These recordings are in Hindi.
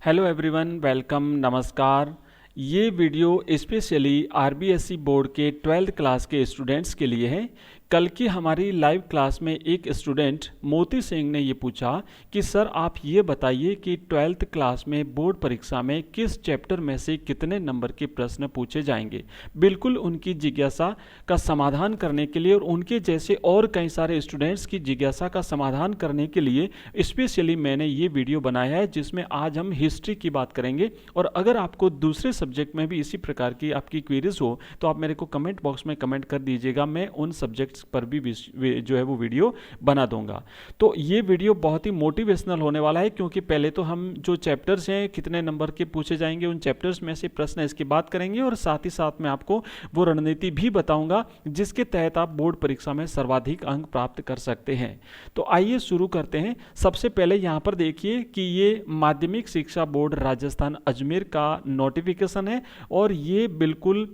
हेलो एवरीवन, वेलकम, नमस्कार। ये वीडियो स्पेशली आरबीएसई बोर्ड के 12th क्लास के स्टूडेंट्स के लिए है। कल की हमारी लाइव क्लास में एक स्टूडेंट मोती सिंह ने ये पूछा कि सर आप ये बताइए कि 12th क्लास में बोर्ड परीक्षा में किस चैप्टर में से कितने नंबर के प्रश्न पूछे जाएंगे। बिल्कुल उनकी जिज्ञासा का समाधान करने के लिए और उनके जैसे और कई सारे स्टूडेंट्स की जिज्ञासा का समाधान करने के लिए स्पेशली मैंने ये वीडियो बनाया है, जिसमें आज हम हिस्ट्री की बात करेंगे। और अगर आपको दूसरे सब्जेक्ट में भी इसी प्रकार की आपकी क्वेरीज हो तो आप मेरे को कमेंट बॉक्स में कमेंट कर दीजिएगा, मैं उन सब्जेक्ट्स पर भी जो है वो वीडियो बना दूंगा। तो ये वीडियो बहुत ही मोटिवेशनल होने वाला है, क्योंकि पहले तो हम जो चैप्टर्स हैं कितने नंबर के पूछे जाएंगे उन चैप्टर्स में से प्रश्न इसकी बात करेंगे, और साथ ही साथ मैं आपको वो रणनीति भी बताऊंगा जिसके तहत आप बोर्ड परीक्षा में सर्वाधिक अंक प्राप्त कर सकते हैं। तो आइए शुरू करते हैं। सबसे पहले यहाँ पर देखिए कि ये माध्यमिक शिक्षा बोर्ड राजस्थान अजमेर का नोटिफिकेशन है, और ये बिल्कुल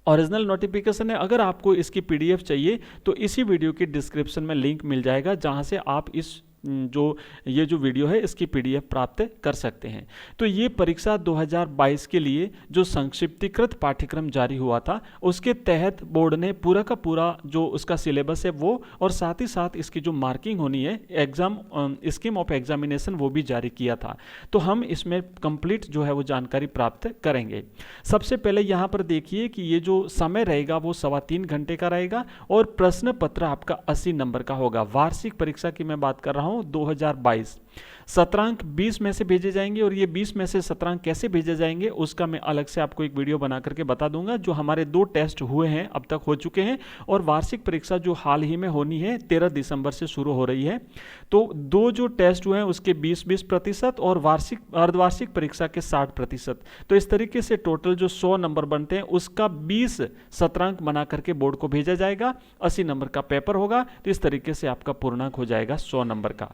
ओरिजिनल नोटिफिकेशन है। अगर आपको इसकी पीडीएफ चाहिए तो इसी वीडियो की डिस्क्रिप्शन में लिंक मिल जाएगा, जहां से आप इस ये जो वीडियो है इसकी पीडीएफ प्राप्त कर सकते हैं। तो ये परीक्षा 2022 के लिए जो संक्षिप्तीकृत पाठ्यक्रम जारी हुआ था उसके तहत बोर्ड ने पूरा का पूरा जो उसका सिलेबस है वो, और साथ ही साथ इसकी जो मार्किंग होनी है एग्जाम स्कीम ऑफ एग्जामिनेशन, वो भी जारी किया था। तो हम इसमें कंप्लीट जो है वो जानकारी प्राप्त करेंगे। सबसे पहले यहाँ पर देखिए कि ये जो समय रहेगा वो 3.25 घंटे का रहेगा, और प्रश्न पत्र आपका 80 नंबर का होगा। वार्षिक परीक्षा की मैं बात कर रहा हूँ 2022। सत्रांक 20 में से भेजे जाएंगे, और ये 20 में से सत्रांक कैसे भेजे जाएंगे उसका मैं अलग से आपको एक वीडियो बना करके बता दूंगा। जो हमारे 2 टेस्ट हुए हैं अब तक हो चुके हैं, और वार्षिक परीक्षा जो हाल ही में होनी है 13 दिसंबर से शुरू हो रही है। तो 2 जो टेस्ट हुए हैं उसके 20-20% और वार्षिक अर्धवार्षिक परीक्षा के 60%। तो इस तरीके से टोटल जो 100 नंबर बनते हैं उसका 20 सत्रांक बना करके बोर्ड को भेजा जाएगा। 80 नंबर का पेपर होगा, तो इस तरीके से आपका पूर्णांक हो जाएगा 100 नंबर का।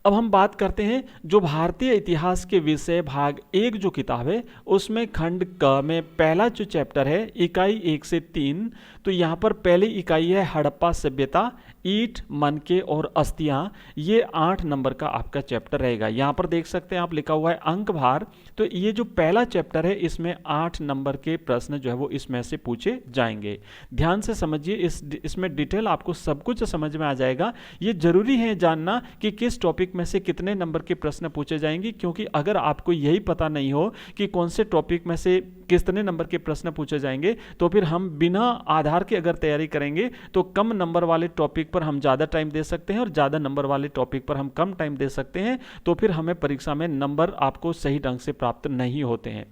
अब हम बात करते हैं जो भारतीय इतिहास के विषय भाग 1 जो किताब है उसमें खंड क में पहला जो चैप्टर है इकाई 1 से 3। तो यहाँ पर पहली इकाई है हड़प्पा सभ्यता, ईंट, मनके और अस्थियां। ये 8 नंबर का आपका चैप्टर रहेगा। यहाँ पर देख सकते हैं आप लिखा हुआ है अंक भार। तो ये जो पहला चैप्टर है इसमें 8 नंबर के प्रश्न जो है वो इसमें से पूछे जाएंगे। ध्यान से समझिए, इसमें डिटेल आपको सब कुछ समझ में आ जाएगा। ये जरूरी है जानना कि किस टॉपिक में से कितने नंबर के प्रश्न पूछे जाएंगे, क्योंकि अगर आपको यही पता नहीं हो कि कौन से टॉपिक में से कितने नंबर के प्रश्न पूछे जाएंगे, तो फिर हम बिना आधार के अगर तैयारी करेंगे तो कम नंबर वाले टॉपिक पर हम ज़्यादा टाइम दे सकते हैं और ज़्यादा नंबर वाले टॉपिक पर हम कम टाइम दे सकते हैं। तो फिर हमें परीक्षा में नंबर आपको सही ढंग से प्राप्त नहीं होते हैं।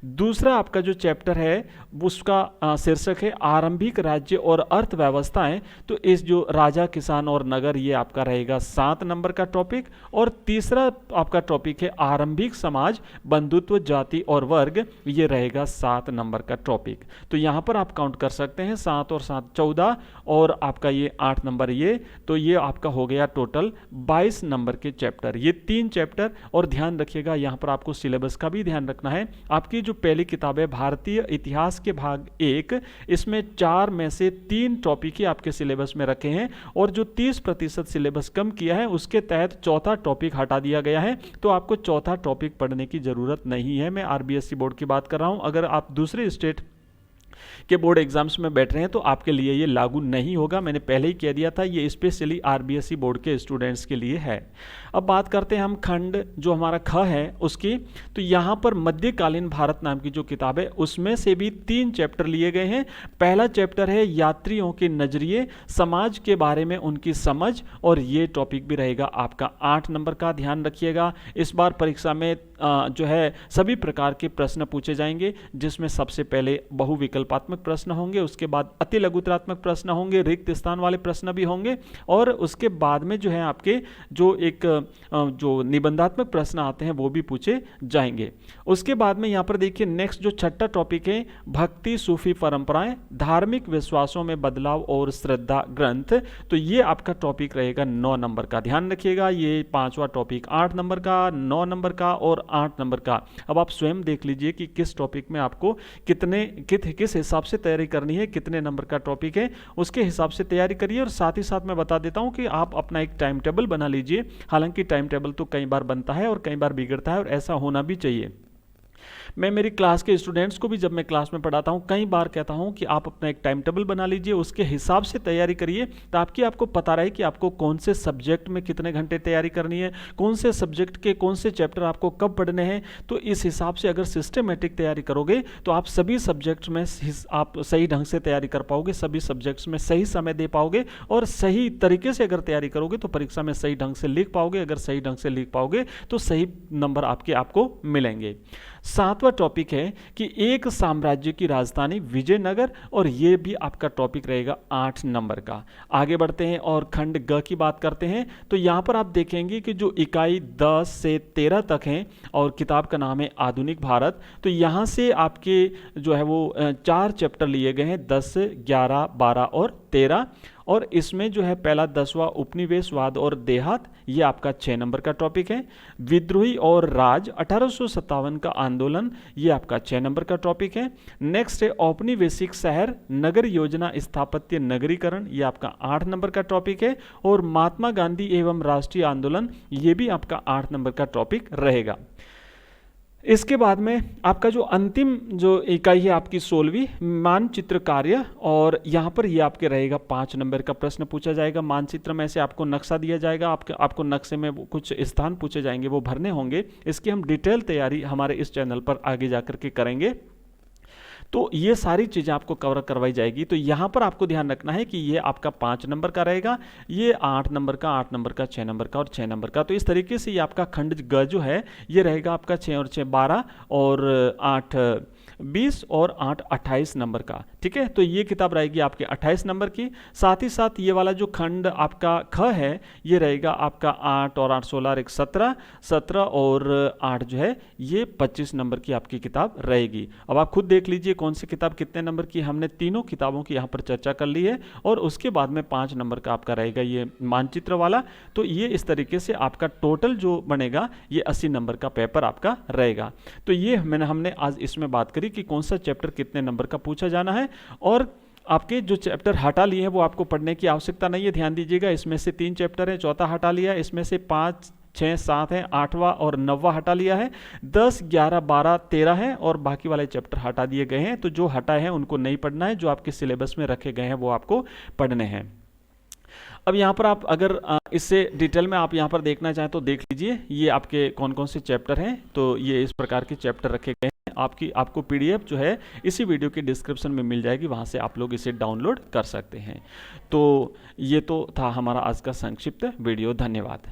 दूसरा आपका जो चैप्टर है उसका शीर्षक है आरंभिक राज्य और अर्थव्यवस्थाएं। तो इस जो राजा, किसान और नगर, ये आपका रहेगा 7 नंबर का टॉपिक। और तीसरा आपका टॉपिक है आरंभिक समाज, बंधुत्व, जाति और वर्ग, ये रहेगा 7 नंबर का टॉपिक। तो यहां पर आप काउंट कर सकते हैं 7 और 7 14, और आपका ये 8 नंबर ये, तो ये आपका हो गया टोटल 22 नंबर के चैप्टर। ये 3 चैप्टर। और ध्यान रखिएगा यहां पर आपको सिलेबस का भी ध्यान रखना है। आपकी जो पहली किताब है भारतीय इतिहास के भाग 1, इसमें 4 में से 3 टॉपिक ही आपके सिलेबस में रखे हैं, और जो 30% सिलेबस कम किया है उसके तहत चौथा टॉपिक हटा दिया गया है। तो आपको चौथा टॉपिक पढ़ने की जरूरत नहीं है। मैं आरबीएसई बोर्ड की बात कर रहा हूं। अगर आप दूसरे स्टेट के बोर्ड एग्जाम्स में बैठ रहे हैं तो आपके लिए ये लागू नहीं होगा। मैंने पहले ही कह दिया था, ये स्पेशली आरबीएसई बोर्ड के स्टूडेंट्स के लिए है। अब बात करते हैं हम खंड जो हमारा ख है उसकी। तो यहाँ पर मध्यकालीन भारत नाम की जो किताब है उसमें से भी 3 चैप्टर लिए गए हैं। पहला चैप्टर है यात्रियों के नजरिए, समाज के बारे में उनकी समझ, और ये टॉपिक भी रहेगा आपका 8 नंबर का। ध्यान रखिएगा इस बार परीक्षा में जो है सभी प्रकार के प्रश्न पूछे जाएंगे, जिसमें सबसे पहले बहुविकल्पात्मक प्रश्न होंगे, उसके बाद अति लघुतरात्मक प्रश्न होंगे, रिक्त स्थान वाले प्रश्न भी होंगे, और उसके बाद में जो है आपके जो एक जो निबंधात्मक प्रश्न आते हैं वो भी पूछे जाएंगे। उसके बाद में यहाँ पर देखिए नेक्स्ट जो छठा टॉपिक है भक्ति, सूफी परंपराएं, धार्मिक विश्वासों में बदलाव और श्रद्धा ग्रंथ। तो ये आपका टॉपिक रहेगा 9 नंबर का। ध्यान रखिएगा ये 5वां टॉपिक 8 नंबर का, 9 नंबर का और 8 नंबर का। अब आप स्वयं देख लीजिए कि किस टॉपिक में आपको किस किस हिसाब से तैयारी करनी है, कितने नंबर का टॉपिक है, उसके हिसाब से तैयारी करिए। और साथ ही साथ मैं बता देता हूं कि आप अपना एक टाइम टेबल बना लीजिए। हालांकि टाइम टेबल तो कई बार बनता है और कई बार बिगड़ता है, और ऐसा होना भी चाहिए। मैं मेरी क्लास के स्टूडेंट्स को भी जब मैं क्लास में पढ़ाता हूं कई बार कहता हूं कि आप अपना एक टाइम टेबल बना लीजिए, उसके हिसाब से तैयारी करिए, ताकि आपको पता रहे कि आपको कौन से सब्जेक्ट में कितने घंटे तैयारी करनी है, कौन से सब्जेक्ट के कौन से चैप्टर आपको कब पढ़ने हैं। तो इस हिसाब से अगर सिस्टमेटिक तैयारी करोगे तो आप सभी सब्जेक्ट्स में आप सही ढंग से तैयारी कर पाओगे, सभी सब्जेक्ट्स में सही समय दे पाओगे, और सही तरीके से अगर तैयारी करोगे तो परीक्षा में सही ढंग से लिख पाओगे। अगर सही ढंग से लिख पाओगे तो सही नंबर आपको मिलेंगे। 7वां टॉपिक है कि एक साम्राज्य की राजधानी विजयनगर, और यह भी आपका टॉपिक रहेगा 8 नंबर का। आगे बढ़ते हैं और खंड ग की बात करते हैं। तो यहां पर आप देखेंगे कि जो इकाई 10 से 13 तक हैं, और किताब का नाम है आधुनिक भारत। तो यहां से आपके जो है वो 4 चैप्टर लिए गए हैं, 10, 11, 12 और 13। और इसमें जो है पहला 10वां उपनिवेशवाद और देहात, ये आपका 6 नंबर का टॉपिक है। विद्रोही और राज 1857 का आंदोलन, ये आपका 6 नंबर का टॉपिक है। नेक्स्ट है औपनिवेशिक शहर नगर योजना स्थापत्य नगरीकरण, ये आपका 8 नंबर का टॉपिक है। और महात्मा गांधी एवं राष्ट्रीय आंदोलन, ये भी आपका 8 नंबर का टॉपिक रहेगा। इसके बाद में आपका जो अंतिम जो इकाई है आपकी 16वीं मानचित्र कार्य, और यहाँ पर ये आपके रहेगा 5 नंबर का प्रश्न पूछा जाएगा। मानचित्र में से आपको नक्शा दिया जाएगा, आपको नक्शे में कुछ स्थान पूछे जाएंगे, वो भरने होंगे। इसकी हम डिटेल तैयारी हमारे इस चैनल पर आगे जाकर के करेंगे। तो ये सारी चीज़ें आपको कवर करवाई जाएगी। तो यहाँ पर आपको ध्यान रखना है कि ये आपका 5 नंबर का रहेगा, ये 8 नंबर का, 8 नंबर का, 6 नंबर का और 6 नंबर का। तो इस तरीके से ये आपका खंड ग जो है ये रहेगा आपका 6 और 6 12 और 8 20 और 8 28 नंबर का। ठीक है, तो ये किताब रहेगी आपके 28 नंबर की। साथ ही साथ ये वाला जो खंड आपका ख है ये रहेगा आपका 8 और 8 16 और 1 17, 17 और 8 जो है ये 25 नंबर की आपकी किताब रहेगी। अब आप खुद देख लीजिए कौन सी किताब कितने नंबर की। हमने तीनों किताबों की यहाँ पर चर्चा कर ली है, और उसके बाद में 5 नंबर का आपका रहेगा ये मानचित्र वाला। तो ये इस तरीके से आपका टोटल जो बनेगा ये 80 नंबर का पेपर आपका रहेगा। तो ये हमने आज इसमें बात करी कि कौन सा चैप्टर कितने नंबर का पूछा जाना है, और आपके जो चैप्टर हटा लिए हैं वो आपको पढ़ने की आवश्यकता नहीं है। ध्यान दीजिएगा, इसमें से 3 चैप्टर है, चौथा हटा लिया, इसमें से 5 6 7 है, 8वां और 9वां हटा लिया है, 10 11 12 13 है, और बाकी वाले चैप्टर हटा दिए गए हैं। तो जो हटाए हैं उनको नहीं पढ़ना है, जो आपके सिलेबस में रखे गए हैं वो आपको पढ़ने हैं। अब यहाँ पर आप अगर इससे डिटेल में आप यहाँ पर देखना चाहें तो देख लीजिए ये आपके कौन कौन से चैप्टर हैं। तो ये इस प्रकार के चैप्टर रखे गए हैं। आपको PDF जो है इसी वीडियो के डिस्क्रिप्शन में मिल जाएगी, वहाँ से आप लोग इसे डाउनलोड कर सकते हैं। तो ये तो था हमारा आज का संक्षिप्त वीडियो। धन्यवाद।